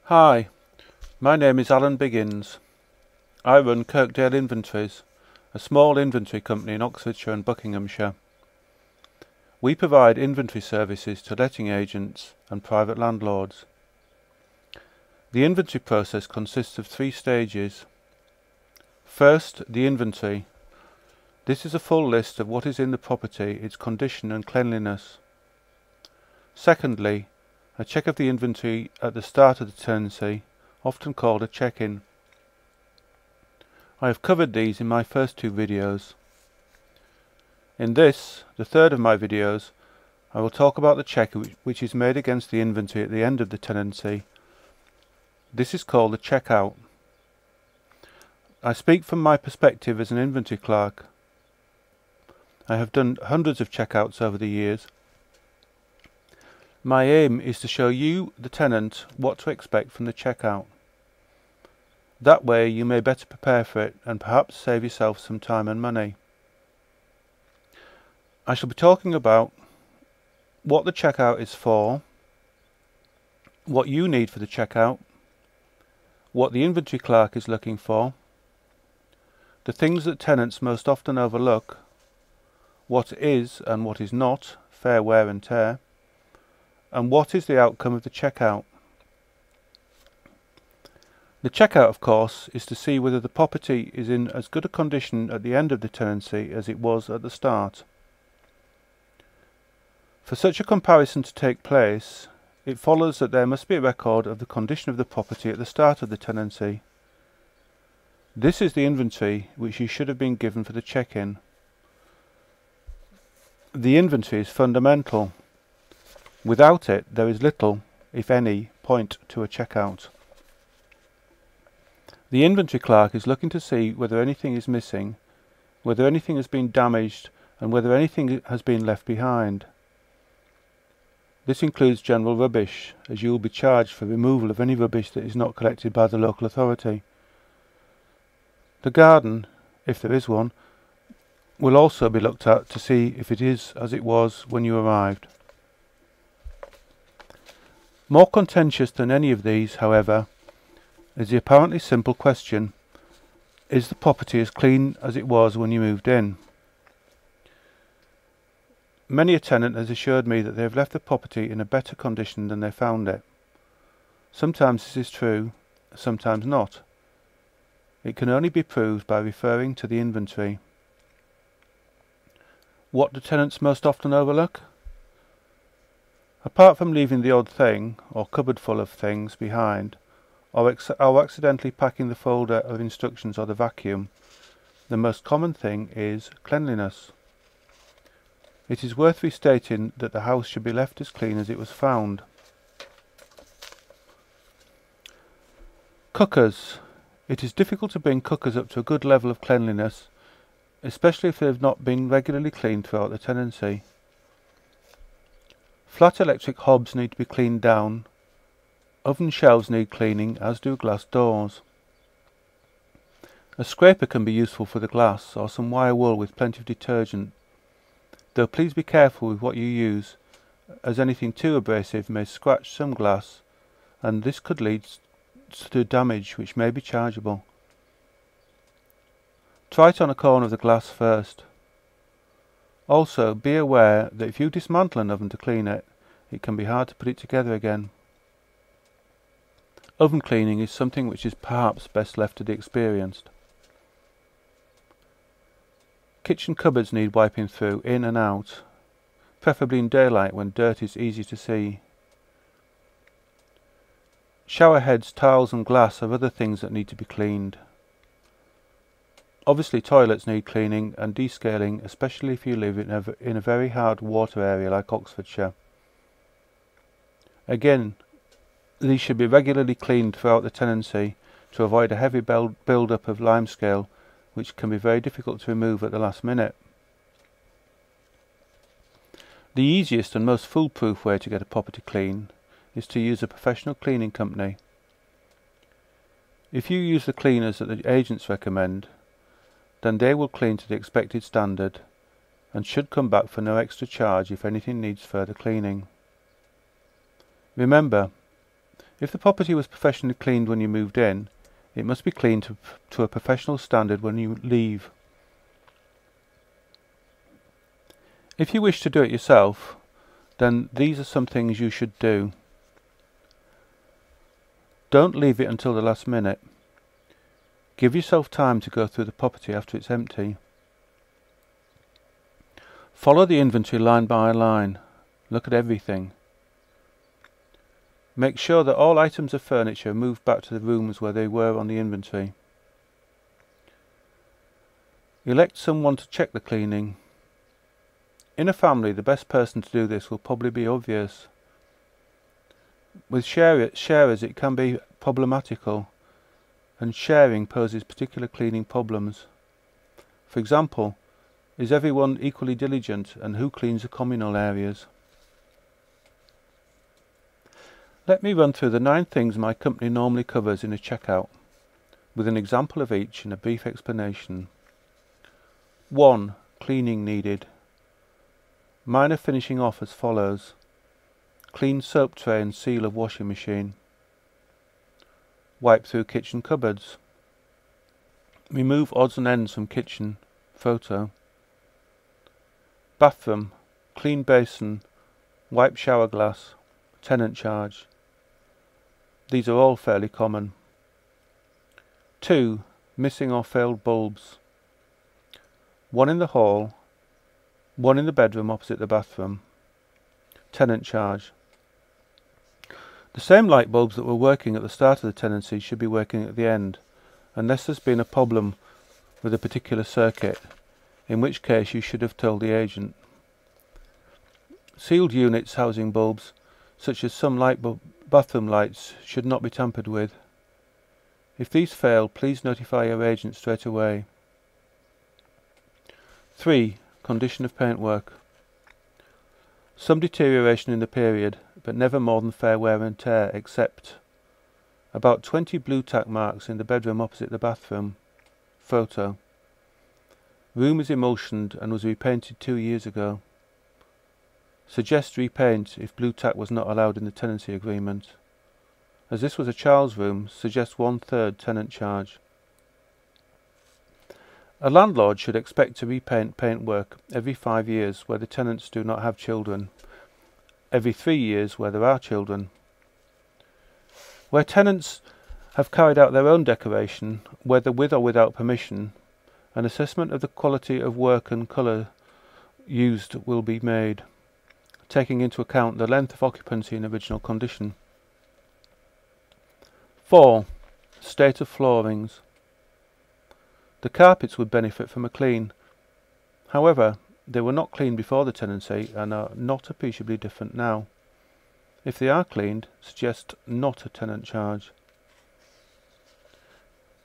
Hi, my name is Alan Biggins. I run Kirkdale Inventories, a small inventory company in Oxfordshire and Buckinghamshire. We provide inventory services to letting agents and private landlords. The inventory process consists of 3 stages. First, the inventory. This is a full list of what is in the property, its condition and cleanliness. Secondly, a check of the inventory at the start of the tenancy, often called a check-in. I have covered these in my first 2 videos. In this, the third of my videos, I will talk about the check which is made against the inventory at the end of the tenancy. This is called the check-out. I speak from my perspective as an inventory clerk. I have done hundreds of check-outs over the years. My aim is to show you, the tenant, what to expect from the check-out. That way you may better prepare for it and perhaps save yourself some time and money. I shall be talking about what the check-out is for, what you need for the check-out, what the inventory clerk is looking for, the things that tenants most often overlook, what is and what is not fair wear and tear, and what is the outcome of the check-out. The check-out, of course, is to see whether the property is in as good a condition at the end of the tenancy as it was at the start. For such a comparison to take place, it follows that there must be a record of the condition of the property at the start of the tenancy. This is the inventory which you should have been given for the check-in. The inventory is fundamental. Without it, there is little, if any, point to a check-out. The inventory clerk is looking to see whether anything is missing, whether anything has been damaged, and whether anything has been left behind. This includes general rubbish, as you will be charged for removal of any rubbish that is not collected by the local authority. The garden, if there is one, will also be looked at to see if it is as it was when you arrived. More contentious than any of these, however, is the apparently simple question: is the property as clean as it was when you moved in? Many a tenant has assured me that they have left the property in a better condition than they found it. Sometimes this is true, sometimes not. It can only be proved by referring to the inventory. What do tenants most often overlook? Apart from leaving the odd thing, or cupboard full of things, behind, or accidentally packing the folder of instructions or the vacuum, the most common thing is cleanliness. It is worth restating that the house should be left as clean as it was found. Cookers. It is difficult to bring cookers up to a good level of cleanliness, especially if they have not been regularly cleaned throughout the tenancy. Flat electric hobs need to be cleaned down. Oven shelves need cleaning, as do glass doors. A scraper can be useful for the glass, or some wire wool with plenty of detergent, though please be careful with what you use, as anything too abrasive may scratch some glass, and this could lead to damage which may be chargeable. Try it on a corner of the glass first. Also, be aware that if you dismantle an oven to clean it, it can be hard to put it together again. Oven cleaning is something which is perhaps best left to the experienced. Kitchen cupboards need wiping through, in and out, preferably in daylight when dirt is easy to see. Shower heads, tiles and glass are other things that need to be cleaned. Obviously toilets need cleaning and descaling, especially if you live in a very hard water area like Oxfordshire. Again, these should be regularly cleaned throughout the tenancy to avoid a heavy build-up of limescale, which can be very difficult to remove at the last minute. The easiest and most foolproof way to get a property clean is to use a professional cleaning company. If you use the cleaners that the agents recommend, then they will clean to the expected standard and should come back for no extra charge if anything needs further cleaning. Remember, If the property was professionally cleaned when you moved in, it must be cleaned to a professional standard when you leave. If you wish to do it yourself, then these are some things you should do. Don't leave it until the last minute. Give yourself time to go through the property after it's empty. Follow the inventory line by line. Look at everything. Make sure that all items of furniture are moved back to the rooms where they were on the inventory. Elect someone to check the cleaning. In a family, the best person to do this will probably be obvious. With sharers it can be problematical, and sharing poses particular cleaning problems. For example, is everyone equally diligent, and who cleans the communal areas? Let me run through the 9 things my company normally covers in a checkout, with an example of each and a brief explanation. 1. Cleaning needed. Minor finishing off as follows: clean soap tray and seal of washing machine. Wipe through kitchen cupboards. Remove odds and ends from kitchen. Photo. Bathroom. Clean basin. Wipe shower glass. Tenant charge. These are all fairly common. 2. Missing or failed bulbs. 1 in the hall. 1 in the bedroom opposite the bathroom. Tenant charge. The same light bulbs that were working at the start of the tenancy should be working at the end, unless there's been a problem with a particular circuit, in which case you should have told the agent. Sealed units housing bulbs, such as some bathroom lights, should not be tampered with. If these fail, please notify your agent straight away. 3. Condition of paintwork. Some deterioration in the period, but never more than fair wear and tear, except about 20 blue tack marks in the bedroom opposite the bathroom. Photo. Room is emulsioned and was repainted 2 years ago. Suggest repaint if blue tack was not allowed in the tenancy agreement. As this was a child's room, suggest 1/3 tenant charge. A landlord should expect to repaint paintwork every 5 years where the tenants do not have children, every 3 years where there are children. Where tenants have carried out their own decoration, whether with or without permission, an assessment of the quality of work and colour used will be made, taking into account the length of occupancy in original condition. 4. State of floorings. The carpets would benefit from a clean. However, they were not cleaned before the tenancy and are not appreciably different now. If they are cleaned, suggest not a tenant charge.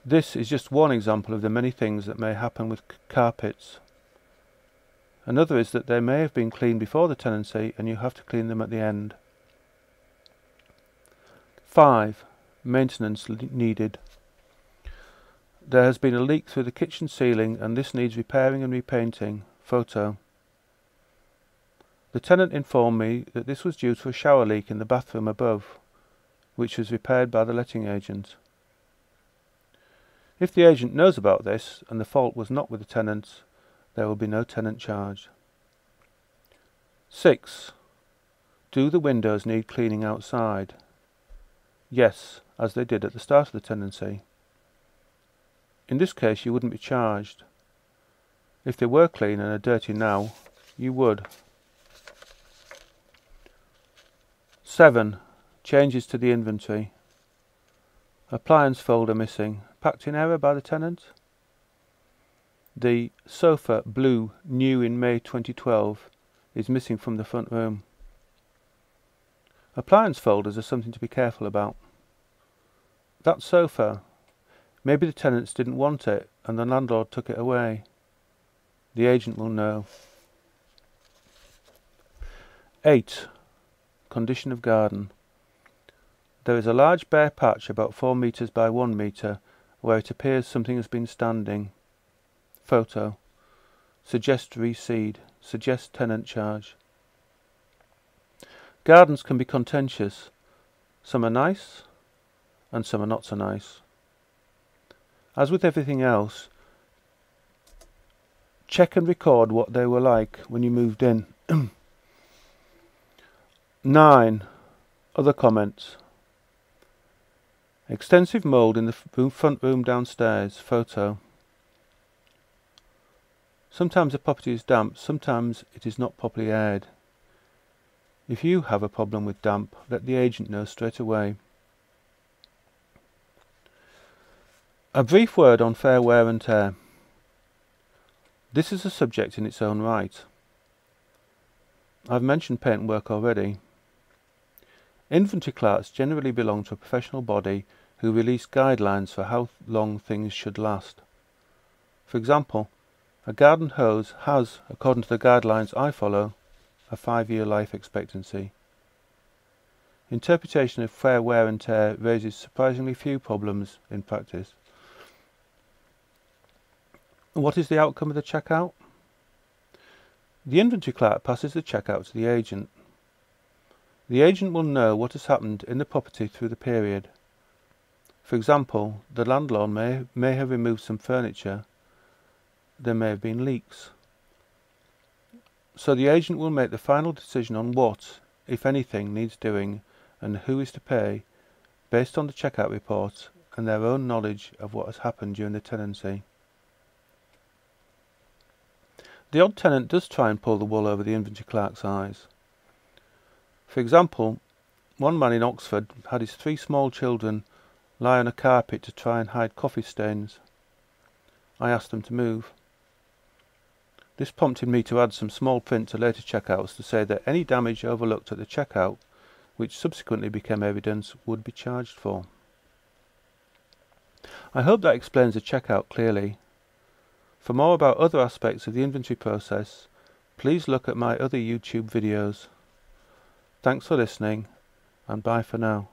This is just one example of the many things that may happen with carpets. Another is that they may have been cleaned before the tenancy and you have to clean them at the end. 5. Maintenance needed. There has been a leak through the kitchen ceiling and this needs repairing and repainting. Photo. The tenant informed me that this was due to a shower leak in the bathroom above, which was repaired by the letting agent. If the agent knows about this and the fault was not with the tenants, there will be no tenant charge. 6. Do the windows need cleaning outside? Yes, as they did at the start of the tenancy. In this case you wouldn't be charged. If they were clean and are dirty now, you would. 7. Changes to the inventory. Appliance folder missing, packed in error by the tenant. The sofa blue, new in May 2012, is missing from the front room. Appliance folders are something to be careful about. That sofa, maybe the tenants didn't want it and the landlord took it away. The agent will know. 8. Condition of garden. There is a large bare patch about 4 meters by 1 meter where it appears something has been standing. Photo. Suggest reseed. Suggest tenant charge. Gardens can be contentious. Some are nice, and some are not so nice. As with everything else, check and record what they were like when you moved in. 9. Other comments. Extensive mould in the front room downstairs. Photo. Sometimes the property is damp, sometimes it is not properly aired. If you have a problem with damp, let the agent know straight away. A brief word on fair wear and tear. This is a subject in its own right. I've mentioned paintwork already. Inventory clerks generally belong to a professional body who release guidelines for how long things should last. For example, a garden hose has, according to the guidelines I follow, a 5-year life expectancy. Interpretation of fair wear and tear raises surprisingly few problems in practice. What is the outcome of the checkout? The inventory clerk passes the checkout to the agent. The agent will know what has happened in the property through the period. For example, the landlord may have removed some furniture. There may have been leaks. So the agent will make the final decision on what, if anything, needs doing and who is to pay, based on the checkout report and their own knowledge of what has happened during the tenancy. The odd tenant does try and pull the wool over the inventory clerk's eyes. For example, one man in Oxford had his 3 small children lie on a carpet to try and hide coffee stains. I asked them to move. This prompted me to add some small print to later checkouts to say that any damage overlooked at the checkout, which subsequently became evidence, would be charged for. I hope that explains the checkout clearly. For more about other aspects of the inventory process, please look at my other YouTube videos. Thanks for listening, and bye for now.